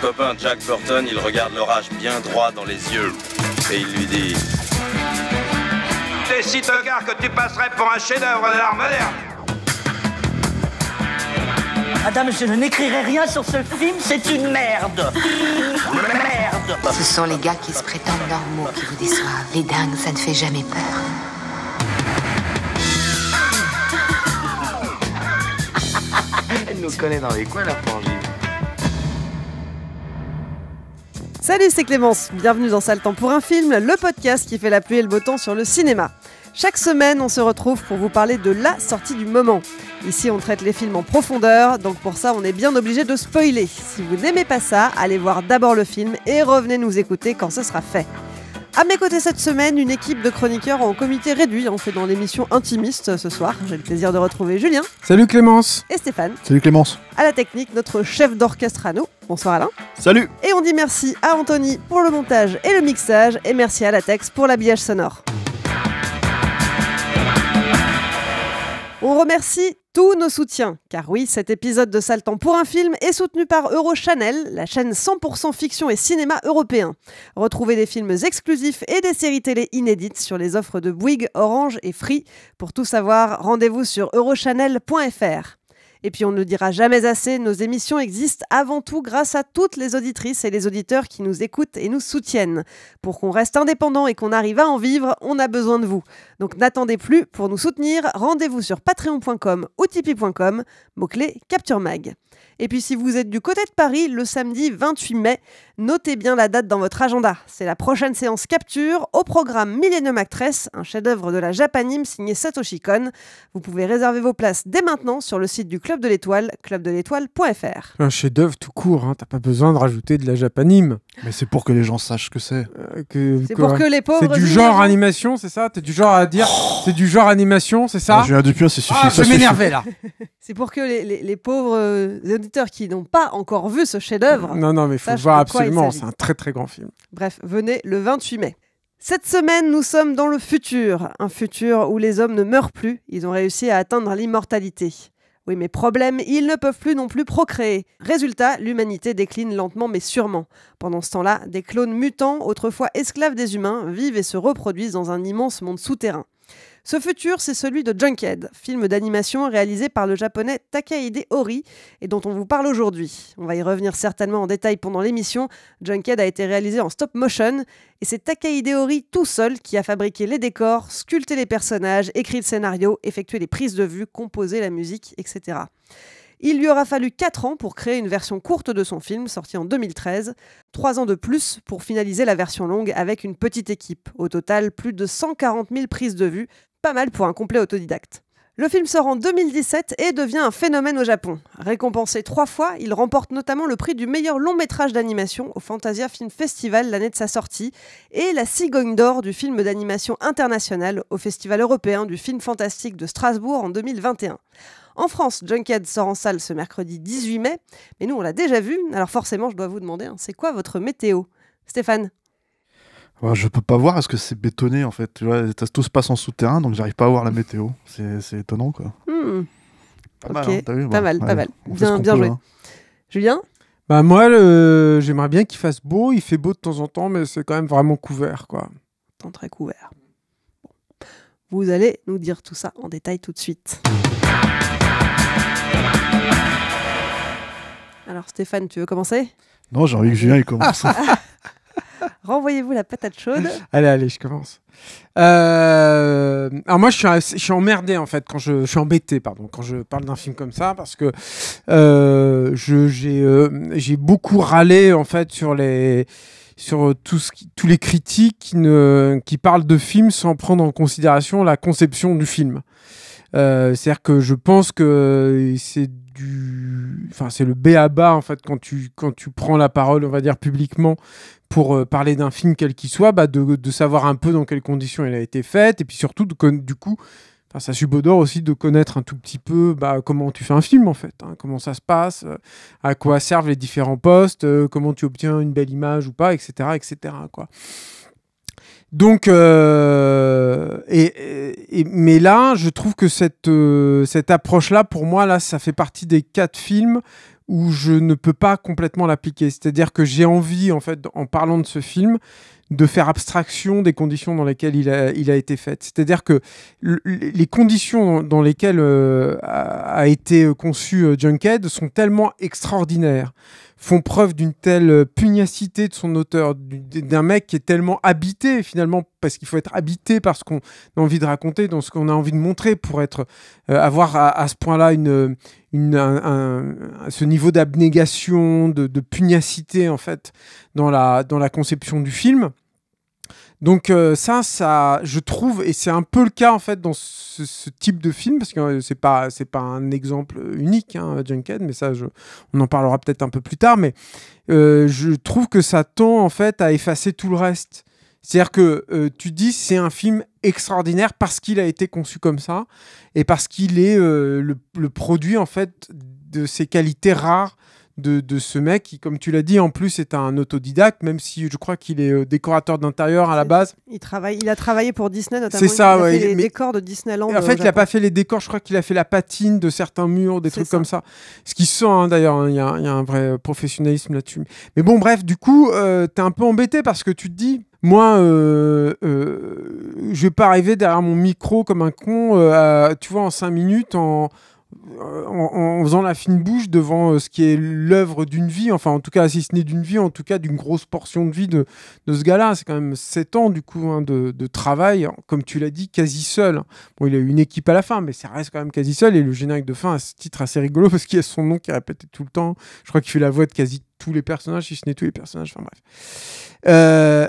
copain Jack Burton, il regarde l'orage bien droit dans les yeux. Et il lui dit... T'es si tocard que tu passerais pour un chef-d'œuvre de l'art moderne. Madame, je n'écrirai rien sur ce film, c'est une merde. Merde. Ce sont les gars qui se prétendent normaux qui vous déçoivent. Les dingues, ça ne fait jamais peur. Elle nous connaît dans les coins, la frangine. Salut, c'est Clémence. Bienvenue dans Sale Temps pour un film, le podcast qui fait la pluie et le beau temps sur le cinéma. Chaque semaine, on se retrouve pour vous parler de la sortie du moment. Ici, on traite les films en profondeur, donc pour ça, on est bien obligé de spoiler. Si vous n'aimez pas ça, allez voir d'abord le film et revenez nous écouter quand ce sera fait. À mes côtés cette semaine, une équipe de chroniqueurs en comité réduit. On fait dans l'émission Intimiste ce soir. J'ai le plaisir de retrouver Julien. Salut Clémence. Et Stéphane. Salut Clémence. À la technique, notre chef d'orchestre à nous. Bonsoir Alain. Salut. Et on dit merci à Anthony pour le montage et le mixage. Et merci à Latex pour l'habillage sonore. On remercie tous nos soutiens, car oui, cet épisode de Sale Temps pour un film est soutenu par Eurochannel, la chaîne 100% fiction et cinéma européen. Retrouvez des films exclusifs et des séries télé inédites sur les offres de Bouygues, Orange et Free. Pour tout savoir, rendez-vous sur eurochannel.fr. Et puis on ne le dira jamais assez, nos émissions existent avant tout grâce à toutes les auditrices et les auditeurs qui nous écoutent et nous soutiennent. Pour qu'on reste indépendant et qu'on arrive à en vivre, on a besoin de vous. Donc n'attendez plus, pour nous soutenir, rendez-vous sur patreon.com ou tipeee.com, mot-clé Capture Mag. Et puis si vous êtes du côté de Paris, le samedi 28 mai, notez bien la date dans votre agenda. C'est la prochaine séance Capture, au programme Millennium Actress, un chef-d'œuvre de la Japanime signé Satoshi Kon. Vous pouvez réserver vos places dès maintenant sur le site du Club de l'Étoile, clubdeletoile.fr. Un chef-d'œuvre tout court, hein. T'as pas besoin de rajouter de la Japanime. Mais c'est pour que les gens sachent ce que c'est. C'est pour que les pauvres... C'est du genre animation, c'est ça? T'es du genre à dire c'est du genre animation, c'est ça? Julien Dupuis, c'est suffisant. Je vais m'énerver là. C'est pour que les pauvres auditeurs qui n'ont pas encore vu ce chef-d'œuvre... Non, mais il faut voir absolument, c'est un très très grand film. Bref, venez le 28 mai. Cette semaine, nous sommes dans le futur. Un futur où les hommes ne meurent plus. Ils ont réussi à atteindre l'immortalité. Oui, mais problème, ils ne peuvent plus non plus procréer. Résultat, l'humanité décline lentement mais sûrement. Pendant ce temps-là, des clones mutants, autrefois esclaves des humains, vivent et se reproduisent dans un immense monde souterrain. Ce futur, c'est celui de Junkhead, film d'animation réalisé par le japonais Takahide Ori et dont on vous parle aujourd'hui. On va y revenir certainement en détail pendant l'émission. Junkhead a été réalisé en stop motion et c'est Takahide Ori tout seul qui a fabriqué les décors, sculpté les personnages, écrit le scénario, effectué les prises de vue, composé la musique, etc. Il lui aura fallu 4 ans pour créer une version courte de son film, sorti en 2013. 3 ans de plus pour finaliser la version longue avec une petite équipe. Au total, plus de 140 000 prises de vue. Pas mal pour un complet autodidacte. Le film sort en 2017 et devient un phénomène au Japon. Récompensé 3 fois, il remporte notamment le prix du meilleur long métrage d'animation au Fantasia Film Festival l'année de sa sortie et la Cigogne d'or du film d'animation international au Festival européen du film fantastique de Strasbourg en 2021. En France, Junkhead sort en salle ce mercredi 18 mai, mais nous on l'a déjà vu, alors forcément je dois vous demander, c'est quoi votre météo? Stéphane? Ouais, je peux pas voir parce que c'est bétonné en fait. Tu vois, tout se passe en souterrain, donc j'arrive pas à voir la météo. C'est étonnant quoi. Pas mal, hein, t'as vu, pas mal. Bien joué. Hein. Julien? Bah moi, j'aimerais bien qu'il fasse beau. Il fait beau de temps en temps, mais c'est quand même vraiment couvert, quoi. Temps très couvert. Bon. Vous allez nous dire tout ça en détail tout de suite. Alors Stéphane, tu veux commencer? Non, j'ai envie que Julien il commence. Renvoyez-vous la patate chaude. Allez, je commence. Alors moi, je suis emmerdé en fait, je suis embêté, pardon, quand je parle d'un film comme ça, parce que j'ai beaucoup râlé en fait sur tous les critiques qui parlent de films sans prendre en considération la conception du film. C'est-à-dire que je pense que c'est le b.a.-ba en fait quand tu prends la parole, on va dire publiquement, pour parler d'un film quel qu'il soit, de savoir un peu dans quelles conditions il a été fait, et puis surtout du coup, ça subodore aussi de connaître un tout petit peu comment tu fais un film en fait, hein, comment ça se passe, à quoi servent les différents postes, comment tu obtiens une belle image ou pas, etc., quoi. Donc, mais là, je trouve que cette approche-là, pour moi, là, ça fait partie des 4 films où je ne peux pas complètement l'appliquer. C'est-à-dire que j'ai envie, en fait, en parlant de ce film, de faire abstraction des conditions dans lesquelles il a été fait. C'est-à-dire que les conditions dans lesquelles a été conçu Junkhead sont tellement extraordinaires, font preuve d'une telle pugnacité de son auteur, d'un mec qui est tellement habité finalement, parce qu'il faut être habité par ce qu'on a envie de raconter, dans ce qu'on a envie de montrer pour être, avoir à ce point-là ce niveau d'abnégation, de pugnacité en fait dans la conception du film. Donc ça, je trouve, et c'est un peu le cas en fait dans ce type de film, parce que c'est pas un exemple unique, hein, Junkhead, mais ça, on en parlera peut-être un peu plus tard, mais je trouve que ça tend en fait à effacer tout le reste. C'est-à-dire que tu dis c'est un film extraordinaire parce qu'il a été conçu comme ça, et parce qu'il est le produit en fait de ces qualités rares de ce mec qui, comme tu l'as dit, en plus est un autodidacte, même si je crois qu'il est décorateur d'intérieur à la base. Il a travaillé pour Disney notamment. C'est ça, il a ouais. fait les décors de Disneyland. En fait, il n'a pas fait les décors, je crois qu'il a fait la patine de certains murs, des trucs comme ça. Ce qui se sent, hein, d'ailleurs, hein, il y a un vrai professionnalisme là-dessus. Mais bon, bref, du coup, t'es un peu embêté parce que tu te dis, moi, je vais pas arriver derrière mon micro comme un con, tu vois, en 5 minutes, en faisant la fine bouche devant ce qui est l'œuvre d'une vie, enfin en tout cas si ce n'est d'une vie, en tout cas d'une grosse portion de vie de ce gars-là. C'est quand même 7 ans du coup, hein, de travail, comme tu l'as dit, quasi seul. Bon, il a eu une équipe à la fin, mais ça reste quand même quasi seul, et le générique de fin a ce titre assez rigolo parce qu'il y a son nom qui est répété tout le temps. Je crois qu'il fait la voix de quasi tous les personnages, si ce n'est tous les personnages, enfin bref.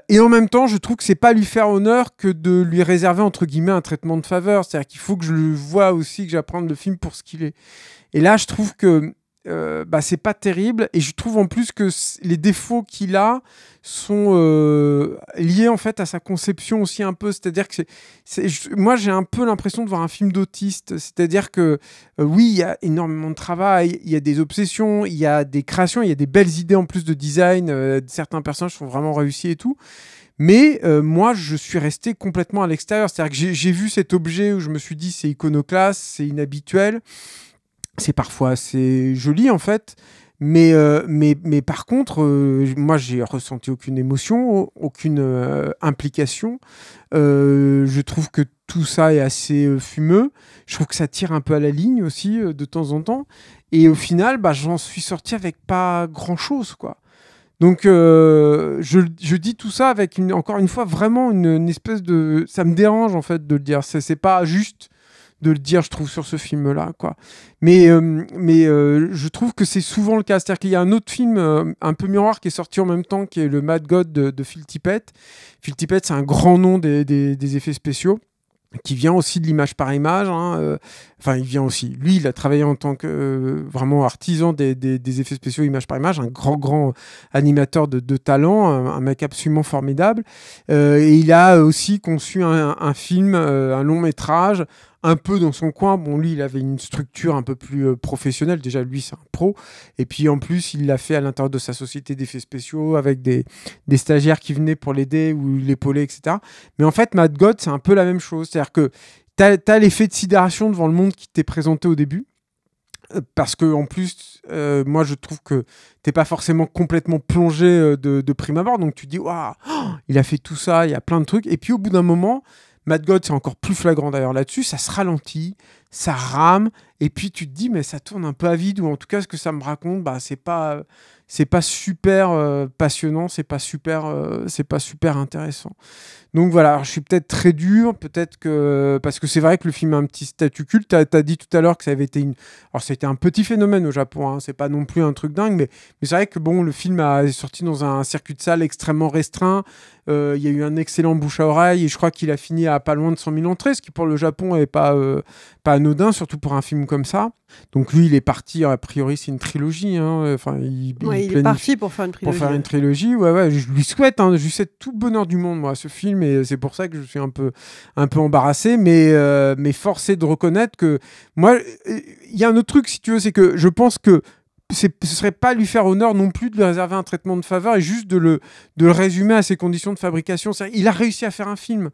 Et en même temps, je trouve que c'est pas lui faire honneur que de lui réserver entre guillemets un traitement de faveur. C'est-à-dire qu'il faut que je le voie aussi, que j'apprenne le film pour ce qu'il est. Et là, je trouve que c'est pas terrible, et je trouve en plus que les défauts qu'il a sont liés en fait à sa conception aussi un peu. C'est-à-dire que moi j'ai un peu l'impression de voir un film d'autiste. C'est-à-dire que oui, il y a énormément de travail, il y a des obsessions, il y a des créations, il y a des belles idées en plus de design, certains personnages sont vraiment réussis et tout. Mais moi, je suis resté complètement à l'extérieur. C'est-à-dire que j'ai vu cet objet où je me suis dit c'est iconoclaste, c'est inhabituel, c'est parfois assez joli en fait, mais par contre, moi j'ai ressenti aucune émotion, aucune implication. Je trouve que tout ça est assez fumeux. Je trouve que ça tire un peu à la ligne aussi de temps en temps. Et au final, j'en suis sorti avec pas grand-chose, quoi. Donc je dis tout ça avec encore une fois vraiment une espèce de... Ça me dérange en fait de le dire. C'est pas juste de le dire, je trouve, sur ce film-là, quoi. Mais je trouve que c'est souvent le cas. C'est-à-dire qu'il y a un autre film un peu miroir qui est sorti en même temps, qui est le Mad God de Phil Tippett. Phil Tippett, c'est un grand nom des effets spéciaux, qui vient aussi de l'image par image. Hein, il vient aussi. Lui, il a travaillé en tant que vraiment artisan des effets spéciaux image par image, un grand animateur de talent, un mec absolument formidable. Et il a aussi conçu un film, un long métrage, un peu dans son coin. Bon, lui, il avait une structure un peu plus professionnelle. Déjà, lui, c'est un pro. Et puis, en plus, il l'a fait à l'intérieur de sa société d'effets spéciaux avec des stagiaires qui venaient pour l'aider ou l'épauler, etc. Mais en fait, Mad God, c'est un peu la même chose. C'est-à-dire que t'as l'effet de sidération devant le monde qui t'est présenté au début. Parce que en plus, moi, je trouve que t'es pas forcément complètement plongé de prime abord. Donc, tu te dis, waouh, il a fait tout ça, il y a plein de trucs. Et puis, au bout d'un moment... Mad God, c'est encore plus flagrant d'ailleurs là-dessus, ça se ralentit, ça rame, et puis tu te dis, mais ça tourne un peu à vide, ou en tout cas, ce que ça me raconte, c'est pas super passionnant, c'est pas super intéressant. Donc voilà, alors, je suis peut-être très dur, peut-être que... Parce que c'est vrai que le film a un petit statut culte. T'as dit tout à l'heure que ça avait été Alors, c'était un petit phénomène au Japon, hein. C'est pas non plus un truc dingue, mais c'est vrai que bon, le film est sorti dans un circuit de salle extrêmement restreint. Il y a eu un excellent bouche à oreille, et je crois qu'il a fini à pas loin de 100 000 entrées, ce qui pour le Japon est pas anodin, surtout pour un film comme ça. Donc lui, il est parti, a priori, c'est une trilogie. Hein. Enfin, il est parti pour faire une trilogie. Pour faire une trilogie, ouais, je lui souhaite, hein, je lui souhaite tout le bonheur du monde, moi, ce film, et c'est pour ça que je suis un peu embarrassé, mais force est de reconnaître que moi, il y a un autre truc, si tu veux, c'est que je pense que ce serait pas lui faire honneur non plus de lui réserver un traitement de faveur et juste de le résumer à ses conditions de fabrication. Il a réussi à faire un film.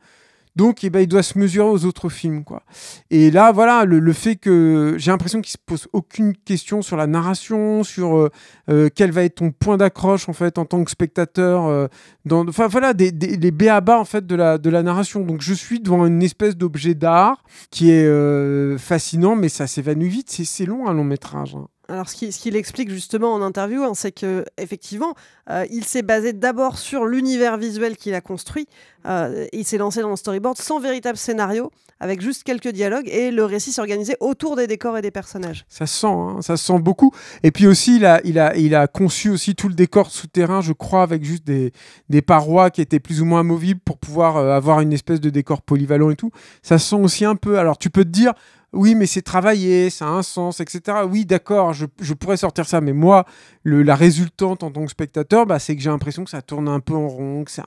Donc, il doit se mesurer aux autres films, quoi. Et là, voilà, le fait que j'ai l'impression qu'il se pose aucune question sur la narration, sur quel va être ton point d'accroche, en fait, en tant que spectateur, enfin, voilà, les b.a.-ba, en fait, de la narration. Donc, je suis devant une espèce d'objet d'art qui est fascinant, mais ça s'évanouit vite. C'est long, un long métrage, hein. Alors, ce qu'il explique justement en interview, c'est que effectivement, il s'est basé d'abord sur l'univers visuel qu'il a construit. Il s'est lancé dans le storyboard sans véritable scénario, avec juste quelques dialogues, et le récit s'est organisé autour des décors et des personnages. Ça se sent beaucoup. Et puis aussi, il a conçu aussi tout le décor souterrain, je crois, avec juste des parois qui étaient plus ou moins amovibles pour pouvoir avoir une espèce de décor polyvalent et tout. Ça se sent aussi un peu. Alors, tu peux te dire. Oui, mais c'est travaillé, ça a un sens, etc. Oui, d'accord, je pourrais sortir ça, mais moi, la résultante en tant que spectateur, c'est que j'ai l'impression que ça tourne un peu en rond, que c'est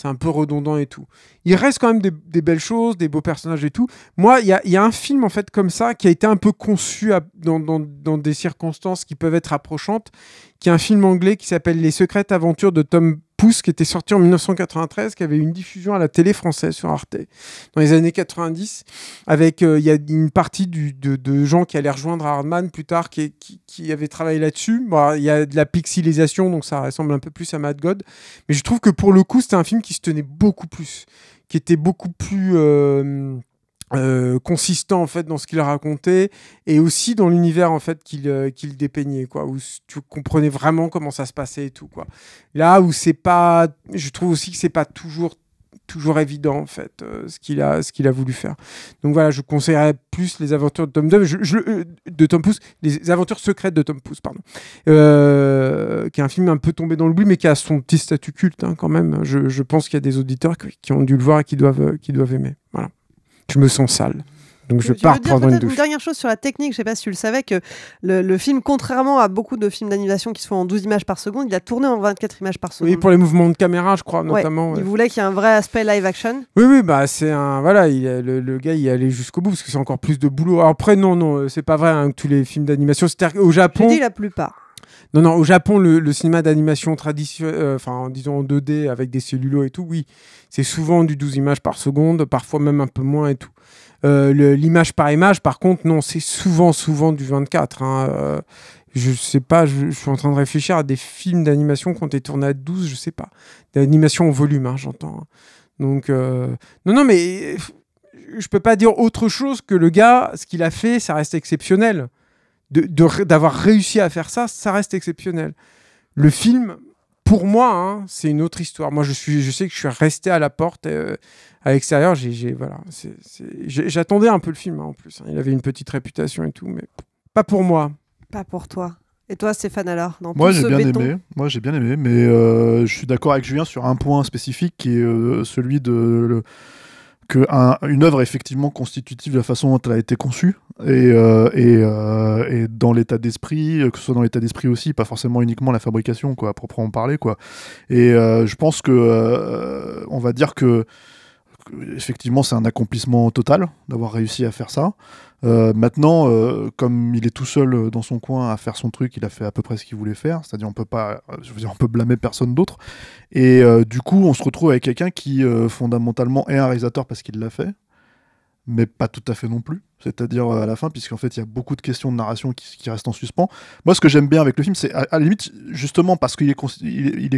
un peu redondant et tout. Il reste quand même des belles choses, des beaux personnages et tout. Moi, il y a un film, en fait, comme ça, qui a été un peu conçu dans des circonstances qui peuvent être approchantes, qui est un film anglais qui s'appelle Les secrètes aventures de Tom Pouce, qui était sorti en 1993, qui avait une diffusion à la télé française sur Arte dans les années 90, avec il y a une partie de gens qui allaient rejoindre Hardman plus tard, qui avaient travaillé là-dessus. Bon, il y a de la pixelisation, donc ça ressemble un peu plus à Mad God, mais je trouve que pour le coup, c'était un film qui se tenait beaucoup plus, qui était beaucoup plus consistant en fait dans ce qu'il racontait et aussi dans l'univers en fait qu'il dépeignait, quoi, où tu comprenais vraiment comment ça se passait et tout, quoi. Là où c'est pas, je trouve aussi que c'est pas toujours évident en fait ce qu'il a voulu faire. Donc voilà, je conseillerais plus les aventures de Tom Pouce, les aventures secrètes de Tom Pouce, pardon, qui est un film un peu tombé dans l'oubli mais qui a son petit statut culte, hein, quand même. Je pense qu'il y a des auditeurs qui ont dû le voir et qui doivent aimer. Voilà. Je me sens sale. Donc je pars prendre une douche. Une dernière chose sur la technique, je ne sais pas si tu le savais, que le film, contrairement à beaucoup de films d'animation qui se font en 12 images par seconde, il a tourné en 24 images par seconde. Oui, pour les mouvements de caméra, je crois, notamment. Ouais. Il voulait qu'il y ait un vrai aspect live action. Oui, c'est un... Voilà, le gars, il est allé jusqu'au bout, parce que c'est encore plus de boulot. Alors après, non, c'est pas vrai, hein, que tous les films d'animation... C'est-à-dire qu'au Japon... Je dis la plupart. Non, au Japon, le cinéma d'animation traditionnel, disons en 2D, avec des cellulos et tout, oui, c'est souvent du 12 images par seconde, parfois même un peu moins et tout. L'image par image, par contre, non, c'est souvent du 24. Hein. Je sais pas, je suis en train de réfléchir à des films d'animation qui ont été tournés à 12, je sais pas. D'animation en volume, hein, j'entends. Donc, non, mais je peux pas dire autre chose que le gars, ce qu'il a fait, ça reste exceptionnel. D'avoir réussi à faire ça, ça reste exceptionnel. Le film, pour moi, hein, c'est une autre histoire. Moi, je sais que je suis resté à la porte, à l'extérieur. Voilà, j'attendais un peu le film, hein, en plus. Hein. Il avait une petite réputation et tout, mais pas pour moi. Pas pour toi. Et toi, Stéphane, alors, dans Moi, tout j'ai ce bien béton... aimé. Moi, j'ai bien aimé, mais je suis d'accord avec Julien sur un point spécifique qui est celui de qu'une œuvre est effectivement constitutive de la façon dont elle a été conçue et dans l'état d'esprit, que ce soit dans l'état d'esprit aussi, pas forcément uniquement la fabrication, quoi, à proprement parler, quoi. Et je pense que on va dire que effectivement c'est un accomplissement total d'avoir réussi à faire ça. Maintenant, comme il est tout seul dans son coin à faire son truc, il a fait à peu près ce qu'il voulait faire, c'est-à-dire on peut blâmer personne d'autre. Et du coup, on se retrouve avec quelqu'un qui fondamentalement est un réalisateur parce qu'il l'a fait, mais pas tout à fait non plus. C'est-à-dire à la fin, puisqu'en fait, il y a beaucoup de questions de narration qui restent en suspens. Moi, ce que j'aime bien avec le film, c'est à la limite, justement, parce qu'il est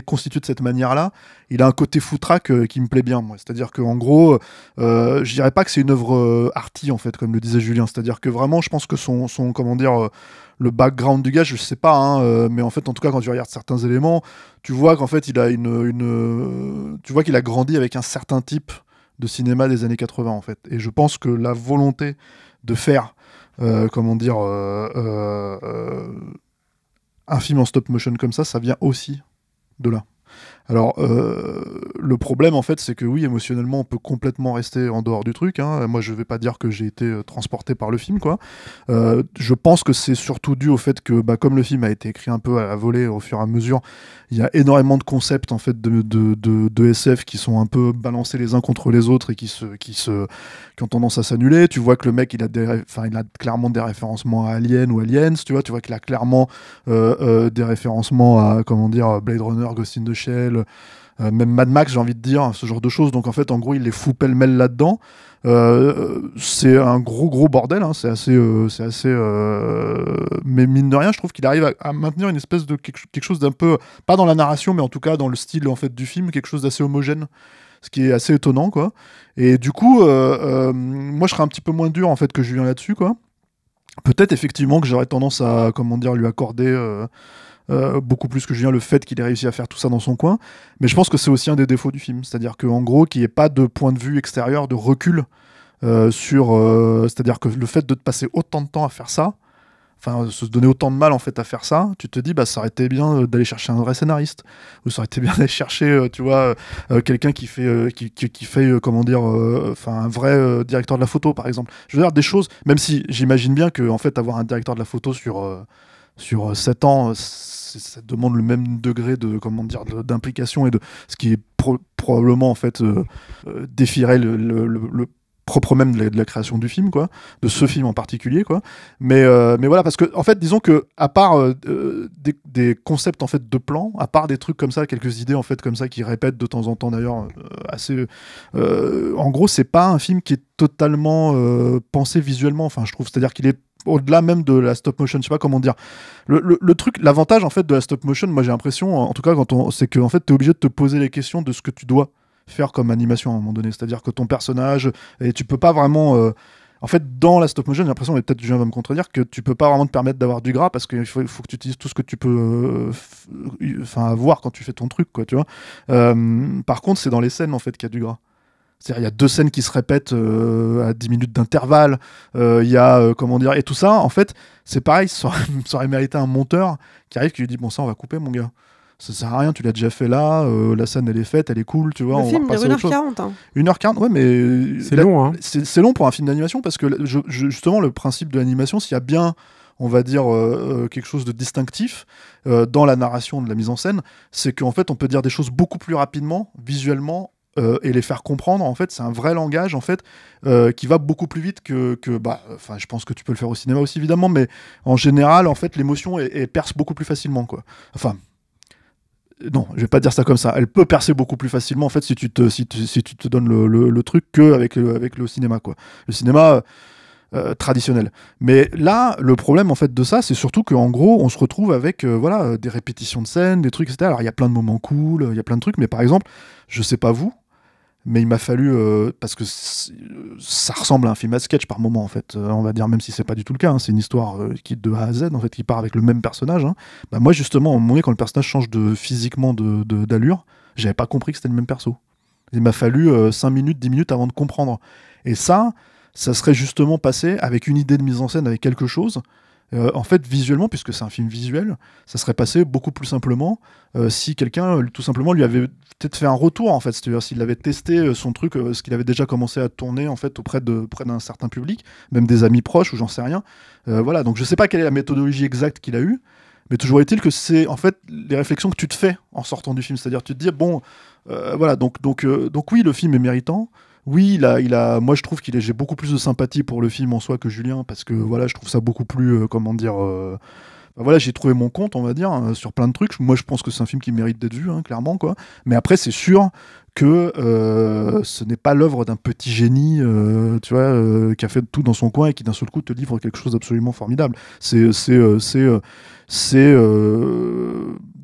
constitué de cette manière-là, il a un côté foutraque qui me plaît bien, moi. C'est-à-dire qu'en gros, je dirais pas que c'est une œuvre arty, en fait, comme le disait Julien. C'est-à-dire que vraiment, je pense que le background du gars, je sais pas, hein, mais en fait, en tout cas, quand tu regardes certains éléments, tu vois qu'en fait, il a tu vois qu'il a grandi avec un certain type de cinéma des années 80, en fait. Et je pense que la volonté de faire un film en stop motion comme ça vient aussi de là. Alors, le problème, en fait, c'est que oui, émotionnellement, on peut complètement rester en dehors du truc. Hein. Moi, je vais pas dire que j'ai été transporté par le film, quoi. Je pense que c'est surtout dû au fait que, comme le film a été écrit un peu à la volée au fur et à mesure, il y a énormément de concepts, en fait, de SF qui sont un peu balancés les uns contre les autres et qui ont tendance à s'annuler. Tu vois que le mec, il a clairement des référencements à Alien ou Aliens, tu vois qu'il a clairement des référencements à, Blade Runner, Ghost in the Shell, même Mad Max, j'ai envie de dire, ce genre de choses. Donc en fait, en gros, il les fout pêle-mêle là-dedans. C'est un gros bordel, hein. C'est assez mais mine de rien, je trouve qu'il arrive à maintenir une espèce de quelque chose d'un peu, pas dans la narration, mais en tout cas dans le style en fait du film, quelque chose d'assez homogène, ce qui est assez étonnant, quoi. Et du coup, moi, je serais un petit peu moins dur en fait que Julien là-dessus, quoi. Peut-être effectivement que j'aurais tendance à, comment dire, lui accorder beaucoup plus que Julien le fait qu'il ait réussi à faire tout ça dans son coin, mais je pense que c'est aussi un des défauts du film, c'est-à-dire qu'en gros qu'il n'y ait pas de point de vue extérieur, de recul c'est-à-dire que le fait de te passer autant de temps à faire ça, enfin se donner autant de mal en fait à faire ça, tu te dis bah ça aurait été bien d'aller chercher un vrai scénariste, ou ça aurait été bien d'aller chercher tu vois quelqu'un qui fait comment dire un vrai directeur de la photo par exemple. Je veux dire des choses, même si j'imagine bien que en fait avoir un directeur de la photo sur 7 ans, ça demande le même degré de comment dire d'implication et de ce qui est probablement en fait défierait le propre même de la création du film, quoi, de ce film en particulier, quoi. Mais voilà, parce que en fait, disons que à part des concepts en fait de plans, à part des trucs comme ça, quelques idées en fait comme ça qui répètent de temps en temps d'ailleurs assez. En gros, c'est pas un film qui est totalement pensé visuellement. Enfin, je trouve, c'est-à-dire qu'il est au-delà même de la stop motion, je sais pas comment dire. Le truc, l'avantage en fait de la stop motion, moi j'ai l'impression, en tout cas c'est que en fait t'es obligé de te poser les questions de ce que tu dois faire comme animation à un moment donné. C'est-à-dire que ton personnage, et tu peux pas vraiment. En fait, dans la stop motion, j'ai l'impression, et peut-être Julien va me contredire, que tu peux pas vraiment te permettre d'avoir du gras parce qu'il faut que tu utilises tout ce que tu peux avoir quand tu fais ton truc, quoi, tu vois. Par contre, c'est dans les scènes en fait qu'il y a du gras. C'est-à-dire, il y a 2 scènes qui se répètent à 10 minutes d'intervalle. Il y a, comment dire, et tout ça, en fait, c'est pareil, ça aurait mérité un monteur qui arrive, qui lui dit bon, ça, on va couper, mon gars. Ça sert à rien, tu l'as déjà fait là, la scène elle est faite, elle est cool, tu vois. Le film dure 1h40. Hein. 1h40, ouais, mais. C'est long, hein. C'est long pour un film d'animation parce que justement, le principe de l'animation, s'il y a bien, on va dire, quelque chose de distinctif dans la narration de la mise en scène, c'est qu'en fait, on peut dire des choses beaucoup plus rapidement, visuellement, et les faire comprendre. En fait, c'est un vrai langage en fait qui va beaucoup plus vite que je pense que tu peux le faire au cinéma aussi évidemment, mais en général, en fait, l'émotion elle perce beaucoup plus facilement, quoi. Enfin. Non, je vais pas dire ça comme ça. Elle peut percer beaucoup plus facilement en fait si tu te donnes le truc qu'avec avec le cinéma, quoi. Le cinéma traditionnel. Mais là, le problème en fait de ça, c'est surtout qu'en gros, on se retrouve avec des répétitions de scènes, des trucs, etc. Alors il y a plein de moments cool, il y a plein de trucs, mais par exemple, je sais pas vous, mais il m'a fallu parce que ça ressemble à un film à sketch par moment en fait, on va dire, même si c'est pas du tout le cas, hein. C'est une histoire qui de A à Z en fait, qui part avec le même personnage, hein. Bah, moi justement, à un moment donné, quand le personnage change physiquement d'allure, j'avais pas compris que c'était le même perso. Il m'a fallu 5 minutes, 10 minutes avant de comprendre. Et ça serait justement passé avec une idée de mise en scène, avec quelque chose. En fait, visuellement, puisque c'est un film visuel, ça serait passé beaucoup plus simplement si quelqu'un, tout simplement, lui avait peut-être fait un retour, en fait. C'est-à-dire s'il avait testé son truc, ce qu'il avait déjà commencé à tourner, en fait, auprès d'un certain public, même des amis proches, ou j'en sais rien. Voilà, donc je sais pas quelle est la méthodologie exacte qu'il a eue, mais toujours est-il que c'est, en fait, les réflexions que tu te fais en sortant du film. C'est-à-dire, tu te dis, bon, voilà, donc oui, le film est méritant. Oui, moi je trouve j'ai beaucoup plus de sympathie pour le film en soi que Julien, parce que voilà, je trouve ça beaucoup plus, comment dire, voilà, j'ai trouvé mon compte, on va dire, sur plein de trucs. Moi je pense que c'est un film qui mérite d'être vu, hein, clairement, quoi. Mais après, c'est sûr que ce n'est pas l'œuvre d'un petit génie, tu vois, qui a fait tout dans son coin et qui d'un seul coup te livre quelque chose d'absolument formidable. C'est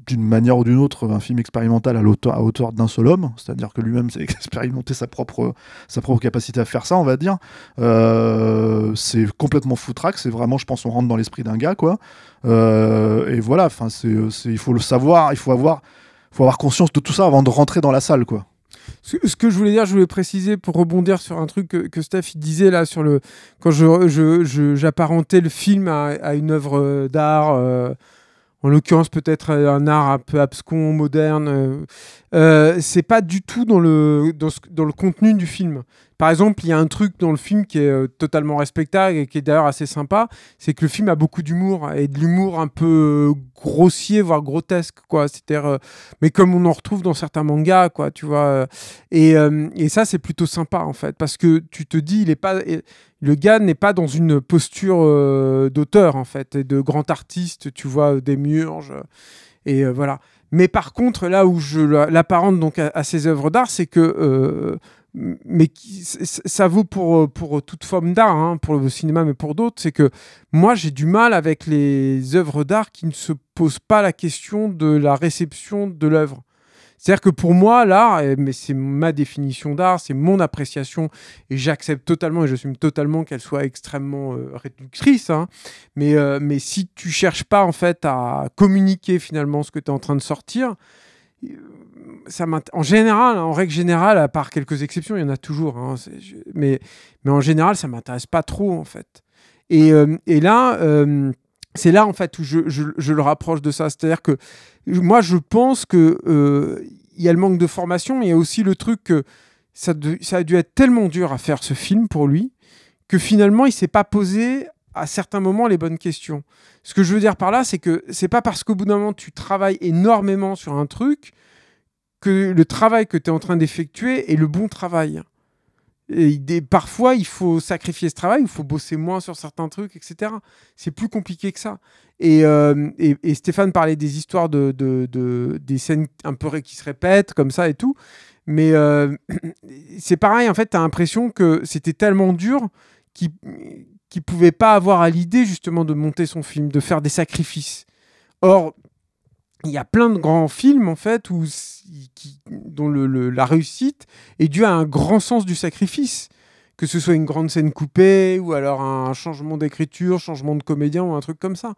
d'une manière ou d'une autre un film expérimental à hauteur d'un seul homme, c'est-à-dire que lui-même s'est expérimenté sa propre capacité à faire ça, on va dire. C'est complètement foutraque, c'est vraiment, je pense, on rentre dans l'esprit d'un gars, quoi. Et voilà, enfin, il faut le savoir, il faut avoir conscience de tout ça avant de rentrer dans la salle, quoi. Ce que je voulais dire, je voulais préciser pour rebondir sur un truc que Steph il disait là quand j'apparentais le film à une œuvre d'art. En l'occurrence, peut-être un art un peu abscon, moderne. C'est pas du tout dans le contenu du film. Par exemple, il y a un truc dans le film qui est totalement respectable et qui est d'ailleurs assez sympa, c'est que le film a beaucoup d'humour, et de l'humour un peu grossier, voire grotesque, quoi. C'est-à-dire, mais comme on en retrouve dans certains mangas, quoi, tu vois. Et ça, c'est plutôt sympa, en fait, parce que tu te dis, le gars n'est pas dans une posture d'auteur, en fait, et de grand artiste, tu vois, des murges, et voilà. Mais par contre, là où je l'apparente donc à ces œuvres d'art, c'est que ça vaut pour toute forme d'art, hein, pour le cinéma, mais pour d'autres, c'est que moi, j'ai du mal avec les œuvres d'art qui ne se posent pas la question de la réception de l'œuvre. C'est-à-dire que pour moi, l'art, mais c'est ma définition d'art, c'est mon appréciation, et j'accepte totalement et j'assume totalement qu'elle soit extrêmement réductrice, hein, mais si tu cherches pas en fait à communiquer finalement ce que tu es en train de sortir, en général, en règle générale, à part quelques exceptions, il y en a toujours, hein, mais en général, ça m'intéresse pas trop en fait. Et là, c'est là en fait où je le rapproche de ça. C'est-à-dire que moi, je pense que il y a le manque de formation, mais il y a aussi le truc que ça a dû être tellement dur à faire ce film pour lui que finalement, il s'est pas posé à certains moments les bonnes questions. Ce que je veux dire par là, c'est que c'est pas parce qu'au bout d'un moment, tu travailles énormément sur un truc que le travail que tu es en train d'effectuer est le bon travail. Parfois, il faut sacrifier ce travail, il faut bosser moins sur certains trucs, etc. C'est plus compliqué que ça. Et Stéphane parlait des histoires des scènes un peu qui se répètent, comme ça et tout. Mais c'est pareil, en fait, tu as l'impression que c'était tellement dur qu'il ne pouvait pas avoir à l'idée, justement, de monter son film, de faire des sacrifices. Or, il y a plein de grands films, en fait, dont la réussite est due à un grand sens du sacrifice. Que ce soit une grande scène coupée, ou alors un changement d'écriture, changement de comédien, ou un truc comme ça.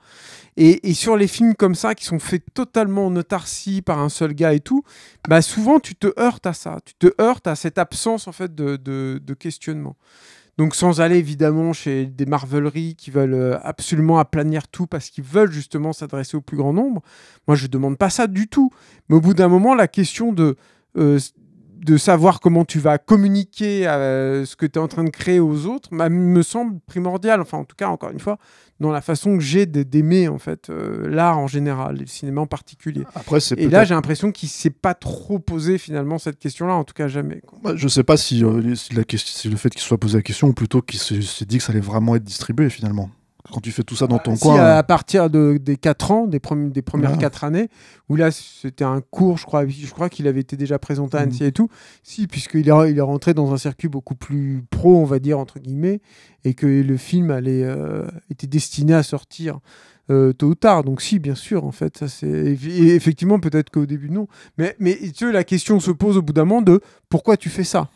Et sur les films comme ça, qui sont faits totalement en autarcie par un seul gars et tout, bah souvent, tu te heurtes à ça. Tu te heurtes à cette absence, en fait, de questionnement. Donc sans aller évidemment chez des marveleries qui veulent absolument aplanir tout parce qu'ils veulent justement s'adresser au plus grand nombre. Moi, je ne demande pas ça du tout. Mais au bout d'un moment, la question de savoir comment tu vas communiquer ce que tu es en train de créer aux autres me semble primordial. Enfin, en tout cas, encore une fois, dans la façon que j'ai d'aimer en fait, l'art en général, et le cinéma en particulier. Après, et là, j'ai l'impression qu'il ne s'est pas trop posé finalement cette question-là, en tout cas jamais. Quoi. Bah, je ne sais pas si le fait qu'il se soit posé la question, ou plutôt qu'il s'est dit que ça allait vraiment être distribué finalement. Quand tu fais tout ça dans ton coin... À partir des 4 ans, des premières 4 années, où là, c'était un cours, je crois qu'il avait été déjà présenté à Annecy et tout, puisqu'il est rentré dans un circuit beaucoup plus pro, on va dire, entre guillemets, et que le film était destiné à sortir tôt ou tard. Donc si, bien sûr, en fait, ça c'est... Et effectivement, peut-être qu'au début, non. Mais tu sais, la question se pose au bout d'un moment de pourquoi tu fais ça ?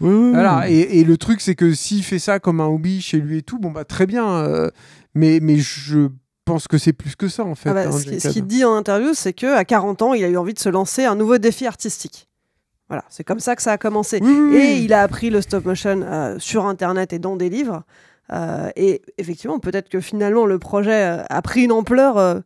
Oui. Voilà. Et le truc, c'est que s'il fait ça comme un hobby chez lui et tout, bon bah très bien. Mais je pense que c'est plus que ça en fait. Ce qu'il dit en interview, c'est qu'à 40 ans, il a eu envie de se lancer un nouveau défi artistique. Voilà, c'est comme ça que ça a commencé. Et il a appris le stop motion sur Internet et dans des livres. Et effectivement, peut-être que finalement, le projet a pris une ampleur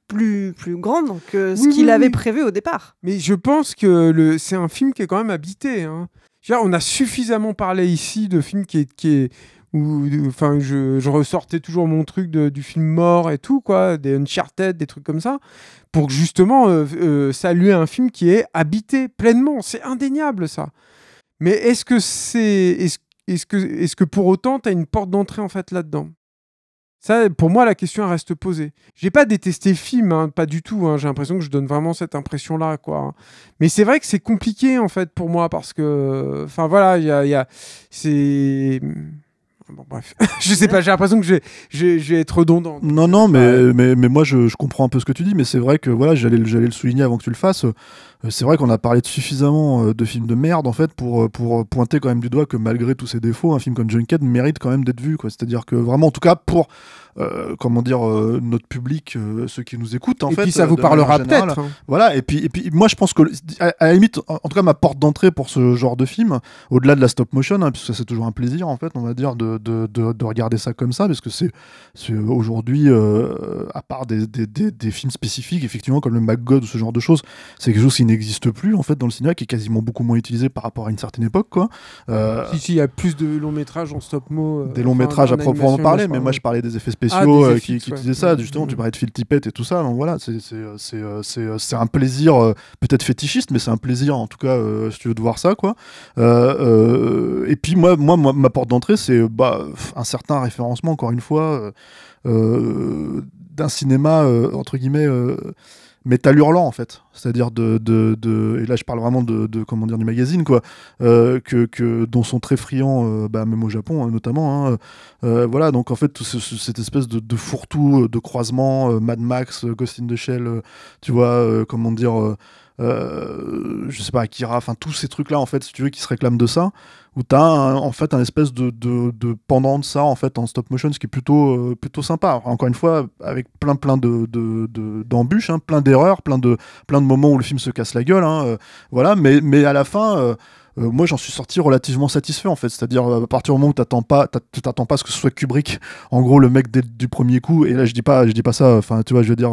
plus grande que ce qu'il avait prévu au départ. Mais je pense que c'est un film qui est quand même habité. Hein. On a suffisamment parlé ici de films qui est où je ressortais toujours mon truc du film mort et tout, quoi, des Uncharted, des trucs comme ça, pour justement saluer un film qui est habité pleinement. C'est indéniable, ça. Mais est-ce que pour autant, tu as une porte d'entrée en fait là-dedans ? Ça, pour moi, la question elle reste posée. J'ai pas détesté le film, hein, pas du tout. Hein. J'ai l'impression que je donne vraiment cette impression-là, quoi. Mais c'est vrai que c'est compliqué en fait pour moi parce que, enfin voilà, c'est. Bon, bref, je sais pas, j'ai l'impression que je vais être redondant. Non, mais moi je comprends un peu ce que tu dis, mais c'est vrai que voilà, j'allais le souligner avant que tu le fasses. C'est vrai qu'on a parlé de suffisamment de films de merde en fait pour pointer quand même du doigt que malgré tous ses défauts, un film comme Junkhead mérite quand même d'être vu, quoi. C'est-à-dire que vraiment, en tout cas pour notre public, ceux qui nous écoutent, en fait. Et puis ça vous parlera peut-être. Hein. Voilà, et puis moi je pense que à la limite, en tout cas ma porte d'entrée pour ce genre de film, au-delà de la stop motion, hein, puisque c'est toujours un plaisir en fait, on va dire de regarder ça comme ça, parce que c'est aujourd'hui, à part des films spécifiques, effectivement comme le MacGod ou ce genre de choses, c'est quelque chose qui n'existe plus en fait dans le cinéma, qui est quasiment beaucoup moins utilisé par rapport à une certaine époque, quoi. Si, il y a plus de longs métrages en stop-mo. Des longs métrages à proprement parler, mais moi je parlais des effets spéciaux qui disaient ça, justement, tu parlais de Phil Tippett et tout ça, donc voilà, c'est un plaisir peut-être fétichiste, mais c'est un plaisir en tout cas, si tu veux, de voir ça, quoi. Et puis moi ma porte d'entrée, c'est un certain référencement, encore une fois, d'un cinéma entre guillemets mais t'as l'hurlant en fait, c'est-à-dire et là je parle vraiment comment dire, du magazine quoi, dont sont très friands même au Japon notamment, hein, voilà, donc en fait cette espèce de fourre-tout, de croisement, Mad Max, Ghost in the Shell, tu vois, comment dire, je sais pas, Akira, enfin tous ces trucs là en fait, si tu veux, qui se réclament de ça, où t'as en fait un espèce de pendant de ça en fait en stop motion, ce qui est plutôt sympa. Encore une fois, avec plein d'embûches, hein, plein d'erreurs, plein de moments où le film se casse la gueule, hein, voilà, mais à la fin moi j'en suis sorti relativement satisfait en fait, c'est-à-dire à partir du moment où t'attends pas à ce que ce soit Kubrick, en gros le mec du premier coup, et là je dis pas ça, enfin tu vois, je veux dire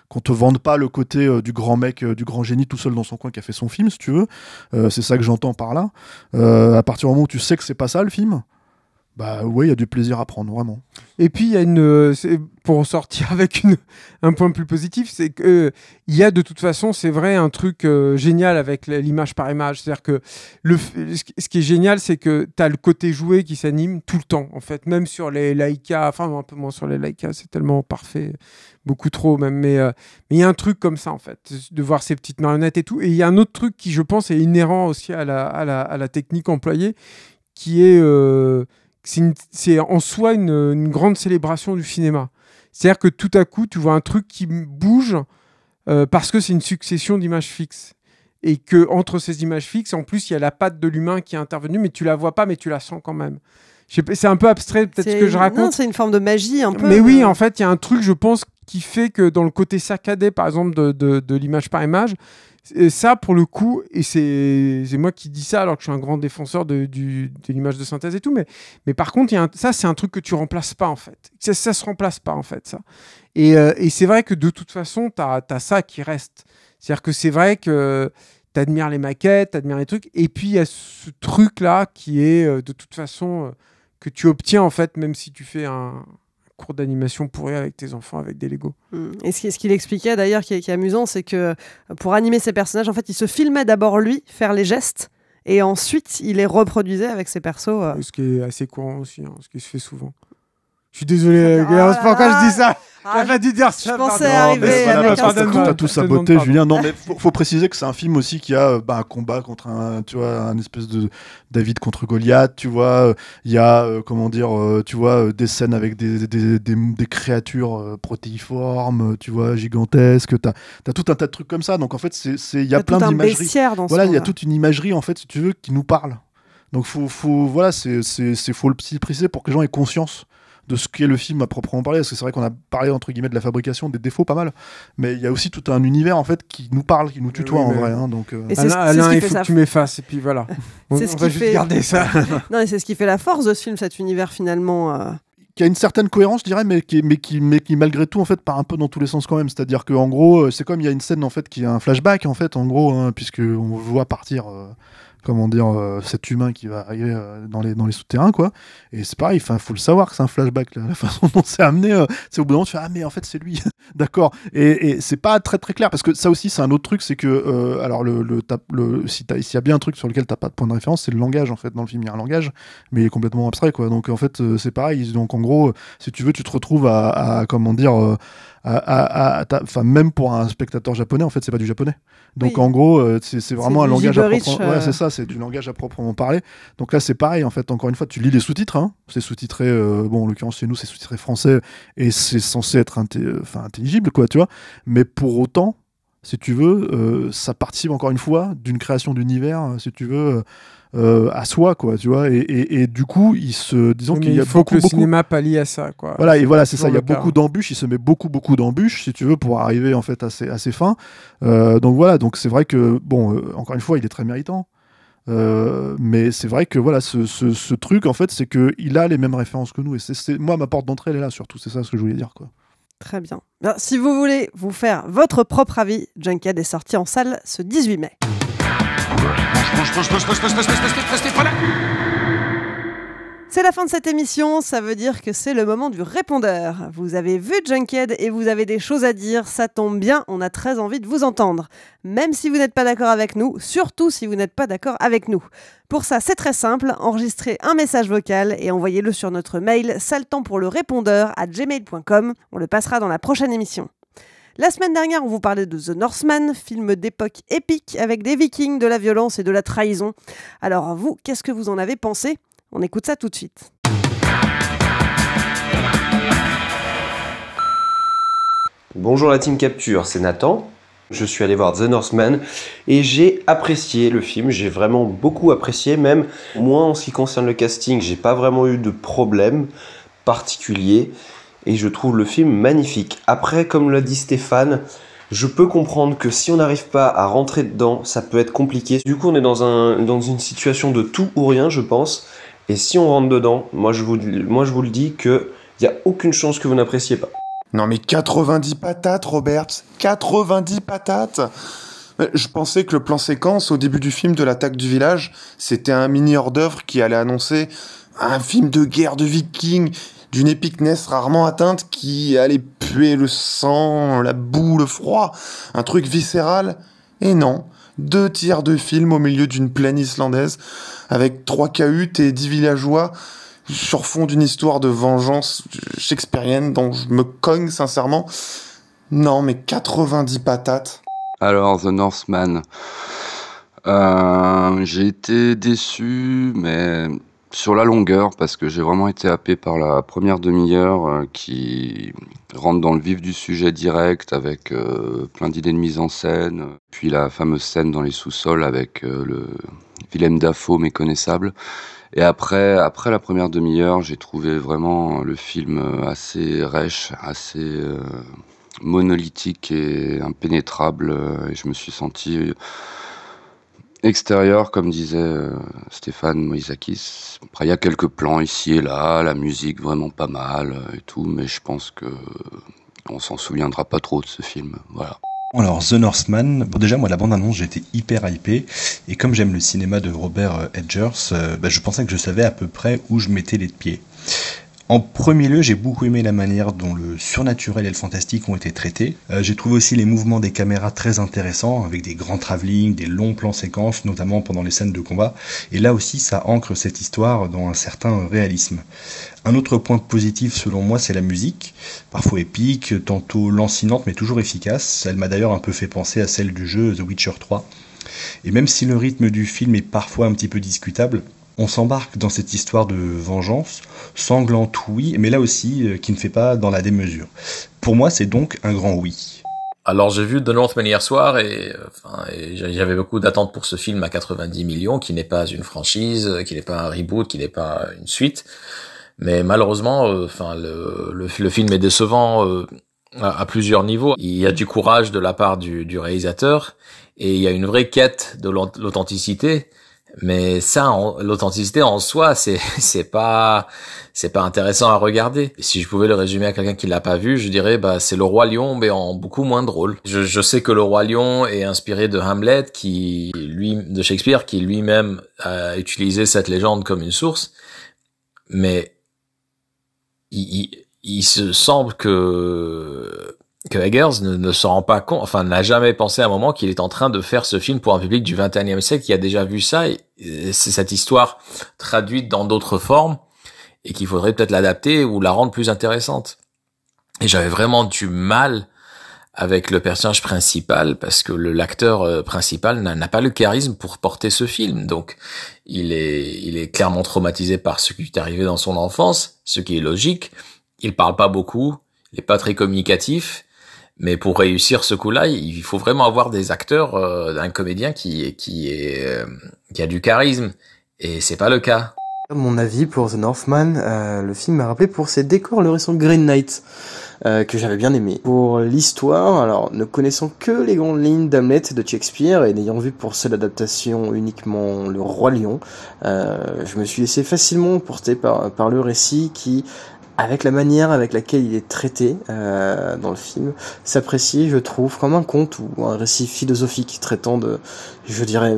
qu'on te vende pas le côté du grand mec, du grand génie tout seul dans son coin qui a fait son film, si tu veux, c'est ça que j'entends par là. À partir du moment où tu sais que c'est pas ça le film, bah ouais, il y a du plaisir à prendre, vraiment. Et puis il y a pour sortir avec un point plus positif, c'est que il y a de toute façon, c'est vrai, un truc génial avec l'image par image. C'est-à-dire que ce qui est génial, c'est que tu as le côté joué qui s'anime tout le temps, en fait, même sur les Leica, enfin un peu moins sur les Leica, c'est tellement parfait, beaucoup trop même, mais il y a un truc comme ça en fait, de voir ces petites marionnettes et tout. Et il y a un autre truc qui, je pense, est inhérent aussi à la technique employée, qui est c'est en soi une grande célébration du cinéma. C'est-à-dire que tout à coup, tu vois un truc qui bouge parce que c'est une succession d'images fixes. Et qu'entre ces images fixes, en plus, il y a la patte de l'humain qui est intervenue, mais tu la vois pas, mais tu la sens quand même. C'est un peu abstrait, peut-être ce que je raconte. Non, c'est une forme de magie, un peu. Mais oui, en fait, il y a un truc, je pense, qui fait que dans le côté saccadé, par exemple, de l'image par image, ça, pour le coup, et c'est moi qui dis ça alors que je suis un grand défenseur de l'image de synthèse et tout, mais par contre, ça, c'est un truc que tu remplaces pas, en fait. Ça se remplace pas, en fait, ça. Et c'est vrai que de toute façon, t'as ça qui reste. C'est-à-dire que c'est vrai que t'admires les maquettes, t'admires les trucs, et puis il y a ce truc-là qui est, de toute façon, que tu obtiens, en fait, même si tu fais un cours d'animation pourri avec tes enfants avec des Lego. Et ce qu'il expliquait d'ailleurs qui est amusant, c'est que pour animer ses personnages, en fait, il se filmait d'abord lui faire les gestes et ensuite il les reproduisait avec ses persos. Ce qui est assez courant aussi, hein, ce qui se fait souvent. Je suis désolé, c'est pas pourquoi je dis ça. J'ai pas dû dire ça. Je pensais arriver avec t'as tout saboté, Julien. Non, mais faut préciser que c'est un film aussi qui a un combat contre un espèce de David contre Goliath, tu vois. Il y a, tu vois, des scènes avec des créatures protéiformes, tu vois, gigantesques. T'as tout un tas de trucs comme ça. Donc en fait, il y a plein d'imagerie. Voilà, il y a toute une imagerie en fait, si tu veux, qui nous parle. Donc faut le préciser pour que les gens aient conscience de ce qu'est le film à proprement parler, parce que c'est vrai qu'on a parlé entre guillemets de la fabrication, des défauts pas mal, mais il y a aussi tout un univers en fait qui nous parle, qui nous tutoie en vrai. Hein, donc, Alain, il faut que tu m'effaces et puis voilà. On va juste garder ça. Non, et c'est ce qui fait la force de ce film, cet univers finalement. Qui a une certaine cohérence, je dirais, mais qui malgré tout en fait part un peu dans tous les sens quand même. C'est-à-dire que en gros, c'est comme il y a une scène en fait qui a un flashback en fait, en gros, hein, puisque on voit partir. Cet humain qui va arriver dans les souterrains, quoi. Et c'est pareil, faut le savoir que c'est un flashback, là, la façon dont c'est amené. C'est au bout d'un moment, tu fais mais en fait c'est lui, d'accord. Et c'est pas très très clair parce que ça aussi c'est un autre truc, c'est que alors s'il y a bien un truc sur lequel t'as pas de point de référence, c'est le langage en fait. Dans le film il y a un langage, mais il est complètement abstrait, quoi. Donc en fait c'est pareil. Donc en gros, si tu veux, tu te retrouves même pour un spectateur japonais, en fait, c'est pas du japonais. Donc en gros, c'est vraiment un langage à proprement. Ouais, c'est ça, c'est du langage à proprement parler. Donc là, c'est pareil, en fait. Encore une fois, tu lis les sous-titres. Hein. C'est sous-titré. En l'occurrence, chez nous, c'est sous-titré français et c'est censé être intelligible, quoi, tu vois. Mais pour autant, si tu veux, ça participe encore une fois d'une création d'univers, si tu veux. À soi, quoi, tu vois, et du coup il faut que le cinéma pallie à ça, quoi. Voilà, et voilà, c'est ça, il y a beaucoup d'embûches, il se met beaucoup d'embûches, si tu veux, pour arriver en fait à ses fins. Donc voilà, donc c'est vrai que encore une fois, il est très méritant. Mais c'est vrai que voilà, ce truc en fait, c'est que il a les mêmes références que nous, et c'est moi ma porte d'entrée elle est là surtout, c'est ça ce que je voulais dire, quoi. Très bien. Alors, si vous voulez vous faire votre propre avis, Junkhead est sorti en salle ce 18 mai. C'est la fin de cette émission, ça veut dire que c'est le moment du répondeur. Vous avez vu Junkhead et vous avez des choses à dire, ça tombe bien, on a très envie de vous entendre. Même si vous n'êtes pas d'accord avec nous, surtout si vous n'êtes pas d'accord avec nous. Pour ça, c'est très simple, enregistrez un message vocal et envoyez-le sur notre mail saletempspourlerépondeur@gmail.com. On le passera dans la prochaine émission. La semaine dernière, on vous parlait de The Northman, film d'époque épique avec des vikings, de la violence et de la trahison. Alors vous, qu'est-ce que vous en avez pensé ? On écoute ça tout de suite. Bonjour la team Capture, c'est Nathan. Je suis allé voir The Northman et j'ai apprécié le film, j'ai vraiment beaucoup apprécié, même moi en ce qui concerne le casting, j'ai pas vraiment eu de problème particulier et je trouve le film magnifique. Après, comme l'a dit Stéphane, je peux comprendre que si on n'arrive pas à rentrer dedans, ça peut être compliqué. Du coup, on est dans une situation de tout ou rien, je pense. Et si on rentre dedans, moi je vous le dis qu'il n'y a aucune chance que vous n'appréciez pas. Non mais 90 patates, Robert, 90 patates. Je pensais que le plan séquence au début du film de l'attaque du village, c'était un mini hors-d'œuvre qui allait annoncer un film de guerre de vikings, d'une épicness rarement atteinte qui allait puer le sang, la boue, le froid, un truc viscéral. Et non, 2 tiers de film au milieu d'une plaine islandaise, avec 3 cahutes et 10 villageois, sur fond d'une histoire de vengeance shakespearienne dont je me cogne sincèrement. Non, mais 90 patates. Alors, The Northman. J'ai été déçu, mais sur la longueur, parce que j'ai vraiment été happé par la première demi-heure qui rentre dans le vif du sujet direct, avec plein d'idées de mise en scène. Puis la fameuse scène dans les sous-sols avec le Willem Dafoe méconnaissable. Et après la première demi-heure, j'ai trouvé vraiment le film assez rêche, assez monolithique et impénétrable. Et je me suis senti extérieur, comme disait Stéphane Moïsakis. Après, il y a quelques plans ici et là, la musique vraiment pas mal et tout, mais je pense que on s'en souviendra pas trop de ce film. Voilà. Alors, The Northman, bon, déjà, moi, la bande-annonce, j'étais hyper hypé, et comme j'aime le cinéma de Robert Edgers, je pensais que je savais à peu près où je mettais les pieds. En premier lieu, j'ai beaucoup aimé la manière dont le surnaturel et le fantastique ont été traités. J'ai trouvé aussi les mouvements des caméras très intéressants, avec des grands travelling, des longs plans séquences, notamment pendant les scènes de combat. Et là aussi, ça ancre cette histoire dans un certain réalisme. Un autre point positif, selon moi, c'est la musique. Parfois épique, tantôt lancinante, mais toujours efficace. Elle m'a d'ailleurs un peu fait penser à celle du jeu The Witcher 3. Et même si le rythme du film est parfois un petit peu discutable, on s'embarque dans cette histoire de vengeance, sanglante oui, mais là aussi qui ne fait pas dans la démesure. Pour moi, c'est donc un grand oui. Alors j'ai vu The Northman hier soir et j'avais beaucoup d'attentes pour ce film à 90 millions, qui n'est pas une franchise, qui n'est pas un reboot, qui n'est pas une suite. Mais malheureusement, le film est décevant à plusieurs niveaux. Il y a du courage de la part du réalisateur et il y a une vraie quête de l'authenticité. Mais ça, l'authenticité en soi, c'est pas intéressant à regarder. Et si je pouvais le résumer à quelqu'un qui l'a pas vu, je dirais, c'est le Roi Lion, mais en beaucoup moins drôle. Je sais que le Roi Lion est inspiré de Hamlet, de Shakespeare, qui lui-même a utilisé cette légende comme une source. Mais il se semble que Eggers ne se rend pas compte, n'a jamais pensé à un moment qu'il est en train de faire ce film pour un public du 21e siècle qui a déjà vu ça, et c'est cette histoire traduite dans d'autres formes, et qu'il faudrait peut-être l'adapter ou la rendre plus intéressante. Et j'avais vraiment du mal avec le personnage principal, parce que l'acteur principal n'a pas le charisme pour porter ce film, donc il est clairement traumatisé par ce qui est arrivé dans son enfance, ce qui est logique. Il parle pas beaucoup, il est pas très communicatif, mais pour réussir ce coup-là, il faut vraiment avoir des acteurs, un comédien qui a du charisme, et c'est pas le cas. Mon avis pour The Northman, le film m'a rappelé pour ses décors le récent Green Knight, que j'avais bien aimé. Pour l'histoire, alors ne connaissant que les grandes lignes d'Hamlet de Shakespeare et n'ayant vu pour cette adaptation uniquement le Roi Lion, je me suis laissé facilement porter par le récit qui, avec la manière avec laquelle il est traité dans le film, s'apprécie, je trouve, comme un conte ou un récit philosophique traitant de, je dirais,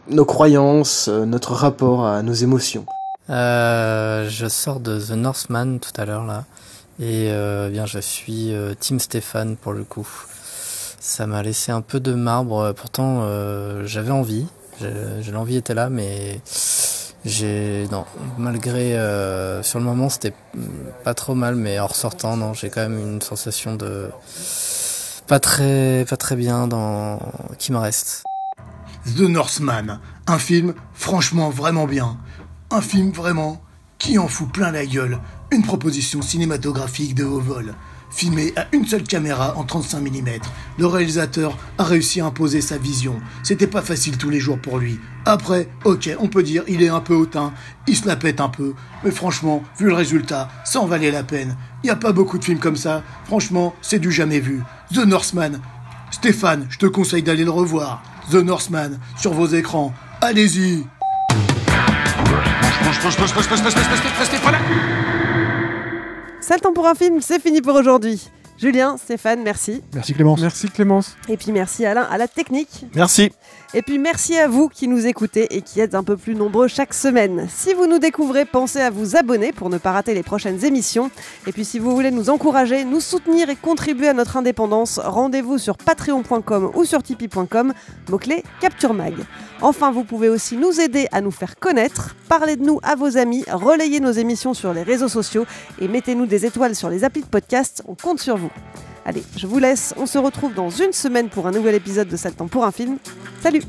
nos croyances, notre rapport à nos émotions. Je sors de The Northman tout à l'heure là, et bien je suis Team Stéphane pour le coup. Ça m'a laissé un peu de marbre, pourtant j'avais envie, l'envie était là, mais malgré sur le moment c'était pas trop mal, mais en ressortant, non, j'ai quand même une sensation de Pas très bien dans qui me reste. The Northman, un film franchement vraiment bien. Un film vraiment qui en fout plein la gueule. Une proposition cinématographique de haut vol. Filmé à une seule caméra en 35 mm, le réalisateur a réussi à imposer sa vision. C'était pas facile tous les jours pour lui. Après, ok, on peut dire il est un peu hautain, il se la pète un peu, mais franchement, vu le résultat, ça en valait la peine. Y a pas beaucoup de films comme ça, franchement, c'est du jamais vu. The Northman. Stéphane, je te conseille d'aller le revoir. The Northman, sur vos écrans. Allez-y. Ça le temps pour un film, c'est fini pour aujourd'hui. Julien, Stéphane, merci. Merci Clémence. Merci Clémence. Et puis merci Alain à la technique. Merci. Et puis merci à vous qui nous écoutez et qui êtes un peu plus nombreux chaque semaine. Si vous nous découvrez, pensez à vous abonner pour ne pas rater les prochaines émissions. Et puis si vous voulez nous encourager, nous soutenir et contribuer à notre indépendance, rendez-vous sur patreon.com ou sur tipeee.com, mot-clé Capture Mag. Enfin, vous pouvez aussi nous aider à nous faire connaître, parler de nous à vos amis, relayez nos émissions sur les réseaux sociaux et mettez-nous des étoiles sur les applis de podcast, on compte sur vous. Allez, je vous laisse, on se retrouve dans une semaine pour un nouvel épisode de Ça le temps pour un film. Salut!